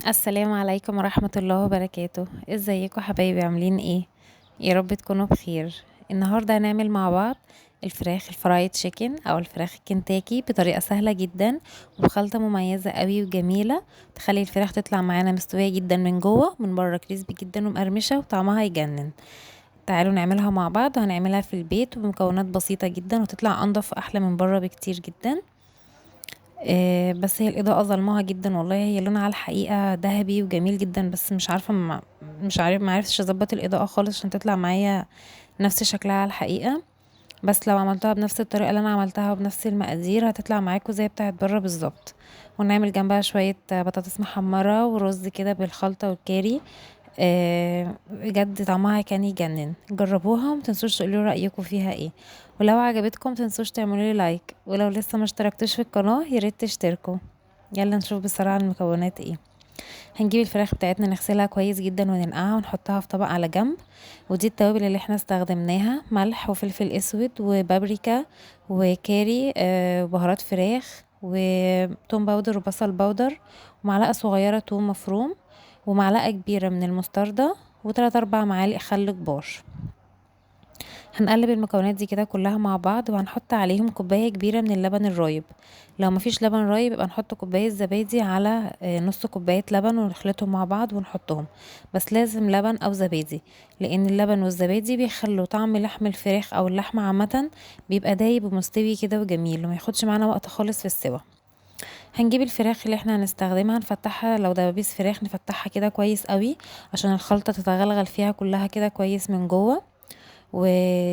السلام عليكم ورحمة الله وبركاته. ازيكم حبايبي، عاملين ايه؟ يا رب تكونوا بخير. النهاردة هنعمل مع بعض الفراخ الفرايد تشيكن او الفراخ الكنتاكي بطريقة سهلة جدا وبخلطة مميزة قوي وجميلة تخلي الفراخ تطلع معانا مستوية جدا من جوه، من بره كريسبي جدا ومقرمشة وطعمها يجنن. تعالوا نعملها مع بعض، وهنعملها في البيت وبمكونات بسيطة جدا وتطلع انضف واحلى من بره بكتير جدا. بس هي الإضاءة ظلمها جدا والله، هي لونها على الحقيقة ذهبي وجميل جدا، بس مش عارفة مش عارف ما عرفتش اظبط الإضاءة خالص عشان تطلع معايا نفس شكلها على الحقيقة. بس لو عملتها بنفس الطريقة اللي انا عملتها وبنفس المقادير هتطلع معاكم زي بتاعت بره بالظبط. ونعمل جنبها شوية بطاطس محمرة ورز كده بالخلطة والكاري. بجد طعمها كان يجنن، جربوها ومتنسوش تقولوا رأيكم فيها ايه. ولو عجبتكم متنسوش تعملوا لي لايك، ولو لسه ما اشتركتوش في القناة ياريت تشتركوا. يلا نشوف بسرعة المكونات ايه. هنجيب الفراخ بتاعتنا نغسلها كويس جدا وننقعها ونحطها في طبق على جنب. ودي التوابل اللي احنا استخدمناها: ملح وفلفل اسود وبابريكا وكاري، وبهارات فراخ وتوم باودر وبصل باودر ومعلقة صغيرة توم مفروم ومعلقة كبيرة من المستردة وتلات اربع معالق خل كبار. هنقلب المكونات دي كده كلها مع بعض، وهنحط عليهم كوباية كبيرة من اللبن الرايب. لو مفيش لبن رايب يبقى نحط كوباية زبادي على نص كوباية لبن ونخلطهم مع بعض ونحطهم. بس لازم لبن او زبادي، لان اللبن والزبادي بيخلوا طعم لحم الفراخ او اللحمة عامة بيبقى دايب ومستوي كده وجميل وما ياخدش معانا وقت خالص في السوا. هنجيب الفراخ اللي احنا هنستخدمها نفتحها، لو دبابيس فراخ نفتحها كده كويس قوي عشان الخلطة تتغلغل فيها كلها كده كويس من جوه و...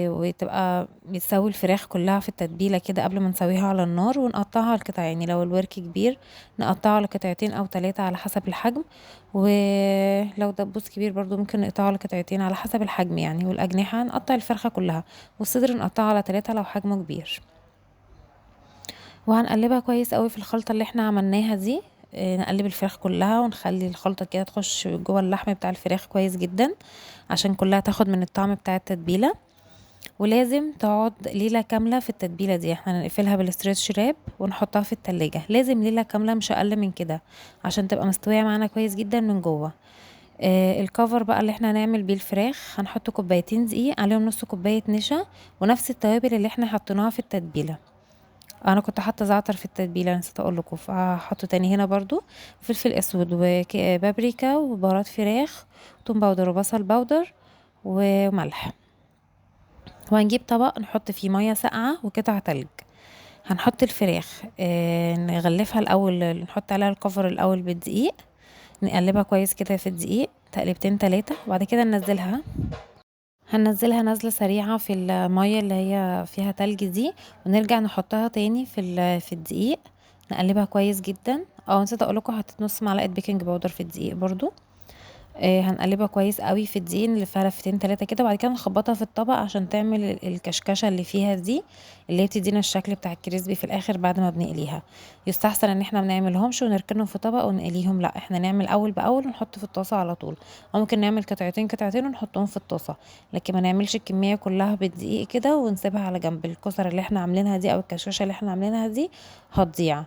وتبقى بتسوي الفراخ كلها في التتبيله كده قبل ما نسويها على النار، ونقطعها لقطع. يعني لو الورك كبير نقطعه لقطعتين او ثلاثة على حسب الحجم، ولو دبوس كبير برضو ممكن نقطعه لقطعتين على حسب الحجم يعني. والاجنحه نقطع الفرخه كلها، والصدر نقطعه على ثلاثة لو حجمه كبير. وهنقلبها كويس قوي في الخلطه اللي احنا عملناها دي. نقلب الفراخ كلها ونخلي الخلطه كده تخش جوه اللحم بتاع الفراخ كويس جدا عشان كلها تاخد من الطعم بتاع التتبيله. ولازم تقعد ليلة كاملة في التتبيلة دي، احنا نقفلها بالاسترتش راب ونحطها في التلاجة، لازم ليلة كاملة مش اقل من كده عشان تبقى مستوية معانا كويس جدا من جوه. الكفر بقى اللي احنا هنعمل بيه الفراخ هنحط كوبايتين دقيق عليهم نص كوباية نشا ونفس التوابل اللي احنا حطيناها في التتبيلة. انا كنت حاطه زعتر في التتبيله، نسيت اقول لكم، فهحطه تاني هنا برضو. فلفل اسود وبابريكا وبهارات فراخ، توم باودر وبصل باودر وملح. وهنجيب طبق نحط فيه مية ساقعة وقطع تلج. هنحط الفراخ نغلفها الأول، نحط عليها الكفر الأول بالدقيق، نقلبها كويس كده في الدقيق تقلبتين تلاتة، وبعد كده هننزلها نزلة سريعة في المية اللي هي فيها تلج دي، ونرجع نحطها تاني في الدقيق، نقلبها كويس جدا. نسيت اقولكوا حطيت نص معلقة بيكنج باودر في الدقيق برضو. هنقلبها كويس قوي في الدقيق، نلفها لفتين تلاتة كده، وبعد كده نخبطها في الطبق عشان تعمل الكشكشه اللي فيها دي، اللي هي بتدينا الشكل بتاع الكريسبي في الاخر بعد ما بنقليها. يستحسن ان احنا منعملهمش ونركنهم في طبق ونقليهم، لا احنا نعمل اول باول ونحط في الطاسه على طول، او ممكن نعمل قطعتين قطعتين ونحطهم في الطاسه. لكن ما نعملش الكميه كلها بالدقيق كده ونسيبها على جنب. الكسره اللي احنا عاملينها دي او الكشكشه اللي احنا عاملينها دي هتضيع.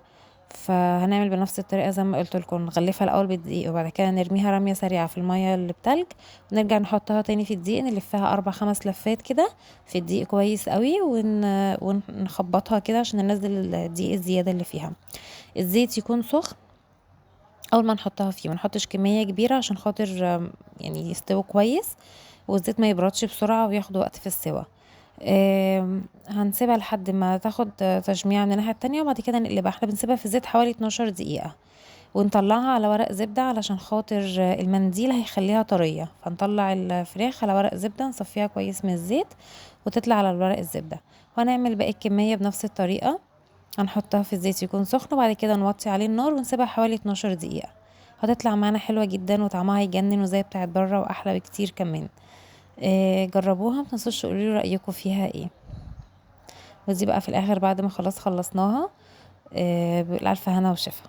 فهنعمل بنفس الطريقه زي ما قلت لكم، نغلفها الاول بالدقيق وبعد كده نرميها رميه سريعه في الميه اللي بتلج، ونرجع نحطها تاني في الدقيق، نلفها اربع خمس لفات كده في الدقيق كويس قوي ونخبطها كده عشان ننزل الدقيق الزياده اللي فيها. الزيت يكون سخن اول ما نحطها فيه، ما نحطش كميه كبيره عشان خاطر يعني يستوي كويس، والزيت ما يبردش بسرعه وياخد وقت في السوا. هنسيبها لحد ما تاخد تجميع من الناحيه التانية، وبعد كده نقلبها. احنا بنسيبها في الزيت حوالي 12 دقيقه ونطلعها على ورق زبدة علشان خاطر المنديل هيخليها طرية، فنطلع الفراخ على ورق زبدة نصفيها كويس من الزيت وتطلع على الورق الزبدة. وهنعمل باقي الكمية بنفس الطريقة، هنحطها في الزيت يكون سخن وبعد كده نوطي عليه النار ونسيبها حوالي 12 دقيقة. هتطلع معانا حلوة جدا وطعمها يجنن وزي بتاعت بره واحلى بكتير كمان. جربوها، متنسوش تقولوا رأيكم فيها ايه. ودي بقى في الاخر بعد ما خلاص خلصناها، بالألف هنا وشفا.